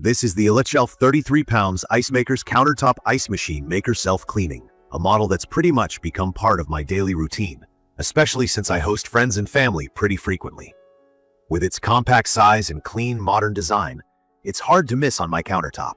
This is the Elechelf 33Lbs Ice Maker's Countertop Ice Machine Maker Self-Cleaning, a model that's pretty much become part of my daily routine, especially since I host friends and family pretty frequently. With its compact size and clean, modern design, it's hard to miss on my countertop.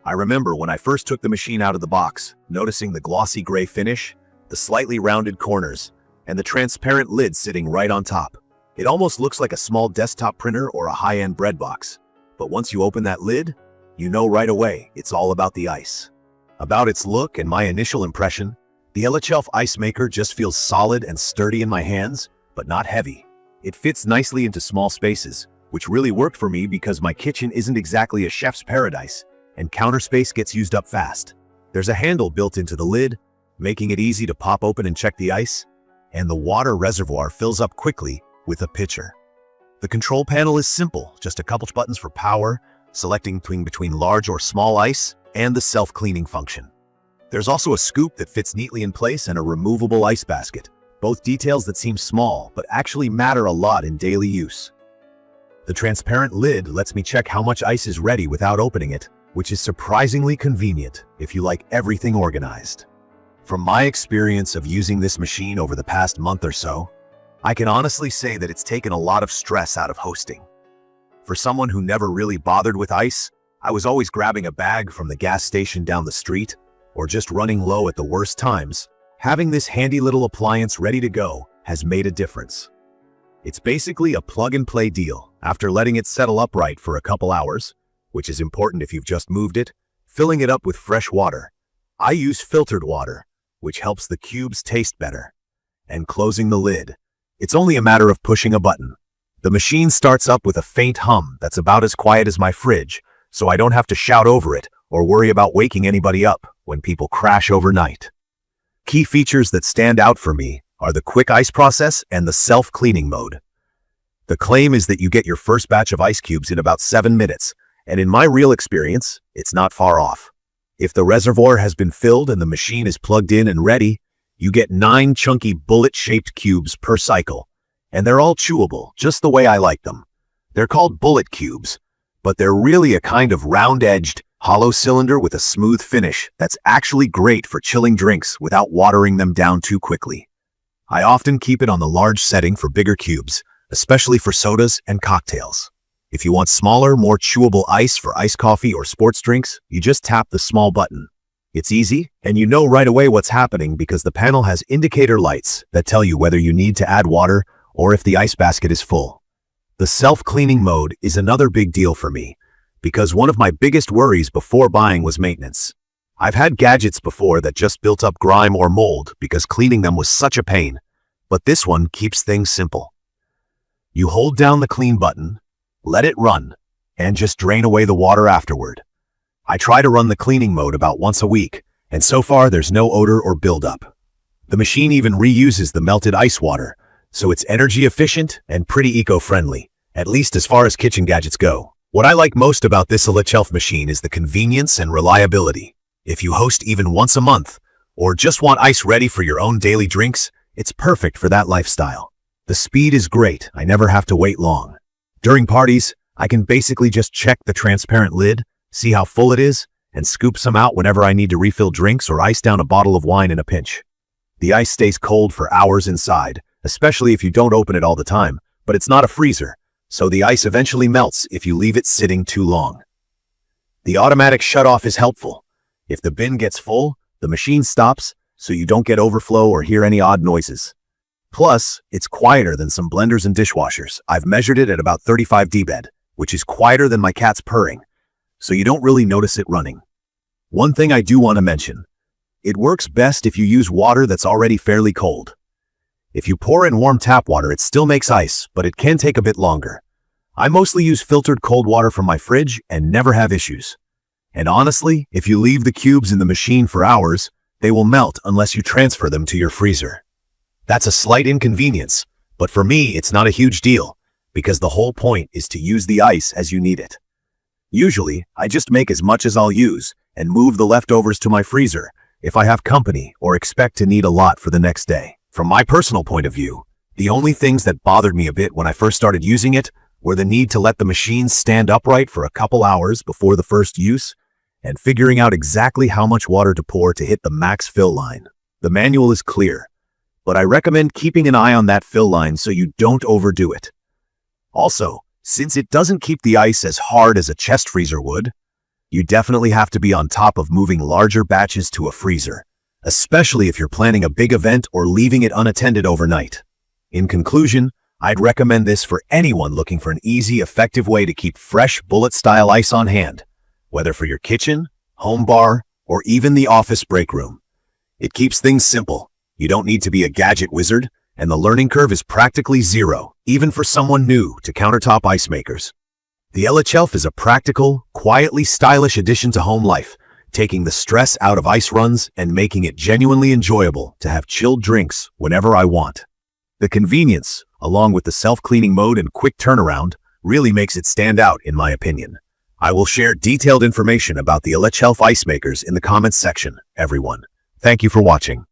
I remember when I first took the machine out of the box, noticing the glossy gray finish, the slightly rounded corners, and the transparent lid sitting right on top. It almost looks like a small desktop printer or a high-end bread box. But once you open that lid, you know right away it's all about the ice. About its look and my initial impression, the Elechelf Ice Maker just feels solid and sturdy in my hands, but not heavy. It fits nicely into small spaces, which really worked for me because my kitchen isn't exactly a chef's paradise, and counter space gets used up fast. There's a handle built into the lid, making it easy to pop open and check the ice, and the water reservoir fills up quickly with a pitcher. The control panel is simple, just a couple buttons for power, selecting between large or small ice, and the self-cleaning function. There's also a scoop that fits neatly in place and a removable ice basket, both details that seem small but actually matter a lot in daily use. The transparent lid lets me check how much ice is ready without opening it, which is surprisingly convenient if you like everything organized. From my experience of using this machine over the past month or so, I can honestly say that it's taken a lot of stress out of hosting. For someone who never really bothered with ice, I was always grabbing a bag from the gas station down the street, or just running low at the worst times. Having this handy little appliance ready to go has made a difference. It's basically a plug-and-play deal. After letting it settle upright for a couple hours, which is important if you've just moved it, filling it up with fresh water. I use filtered water, which helps the cubes taste better, and closing the lid. It's only a matter of pushing a button. The machine starts up with a faint hum that's about as quiet as my fridge, so I don't have to shout over it or worry about waking anybody up when people crash overnight. Key features that stand out for me are the quick ice process and the self-cleaning mode. The claim is that you get your first batch of ice cubes in about 7 minutes, and in my real experience, it's not far off. If the reservoir has been filled and the machine is plugged in and ready, you get 9 chunky bullet-shaped cubes per cycle, and they're all chewable, just the way I like them. They're called bullet cubes, but they're really a kind of round-edged, hollow cylinder with a smooth finish that's actually great for chilling drinks without watering them down too quickly. I often keep it on the large setting for bigger cubes, especially for sodas and cocktails. If you want smaller, more chewable ice for iced coffee or sports drinks, you just tap the small button. It's easy, and you know right away what's happening because the panel has indicator lights that tell you whether you need to add water or if the ice basket is full. The self-cleaning mode is another big deal for me because one of my biggest worries before buying was maintenance. I've had gadgets before that just built up grime or mold because cleaning them was such a pain, but this one keeps things simple. You hold down the clean button, let it run, and just drain away the water afterward. I try to run the cleaning mode about once a week, and so far there's no odor or buildup. The machine even reuses the melted ice water, so it's energy efficient and pretty eco-friendly, at least as far as kitchen gadgets go. What I like most about this Elechelf machine is the convenience and reliability. If you host even once a month, or just want ice ready for your own daily drinks, it's perfect for that lifestyle. The speed is great, I never have to wait long. During parties, I can basically just check the transparent lid, see how full it is, and scoop some out whenever I need to refill drinks or ice down a bottle of wine in a pinch. The ice stays cold for hours inside, especially if you don't open it all the time, but it's not a freezer, so the ice eventually melts if you leave it sitting too long. The automatic shutoff is helpful. If the bin gets full, the machine stops, so you don't get overflow or hear any odd noises. Plus, it's quieter than some blenders and dishwashers. I've measured it at about 35 dB, which is quieter than my cat's purring, so you don't really notice it running. One thing I do want to mention, it works best if you use water that's already fairly cold. If you pour in warm tap water, it still makes ice, but it can take a bit longer. I mostly use filtered cold water from my fridge and never have issues. And honestly, if you leave the cubes in the machine for hours, they will melt unless you transfer them to your freezer. That's a slight inconvenience, but for me it's not a huge deal, because the whole point is to use the ice as you need it. Usually, I just make as much as I'll use and move the leftovers to my freezer if I have company or expect to need a lot for the next day. From my personal point of view, the only things that bothered me a bit when I first started using it or the need to let the machine stand upright for a couple hours before the first use, and figuring out exactly how much water to pour to hit the max fill line. The manual is clear, but I recommend keeping an eye on that fill line so you don't overdo it. Also, since it doesn't keep the ice as hard as a chest freezer would, you definitely have to be on top of moving larger batches to a freezer, especially if you're planning a big event or leaving it unattended overnight. In conclusion, I'd recommend this for anyone looking for an easy, effective way to keep fresh bullet-style ice on hand, whether for your kitchen, home bar, or even the office break room. It keeps things simple. You don't need to be a gadget wizard, and the learning curve is practically zero, even for someone new to countertop ice makers. The Elechelf is a practical, quietly stylish addition to home life, taking the stress out of ice runs and making it genuinely enjoyable to have chilled drinks whenever I want. The convenience, along with the self-cleaning mode and quick turnaround, really makes it stand out in my opinion. I will share detailed information about the Elechelf ice makers in the comments section, everyone. Thank you for watching.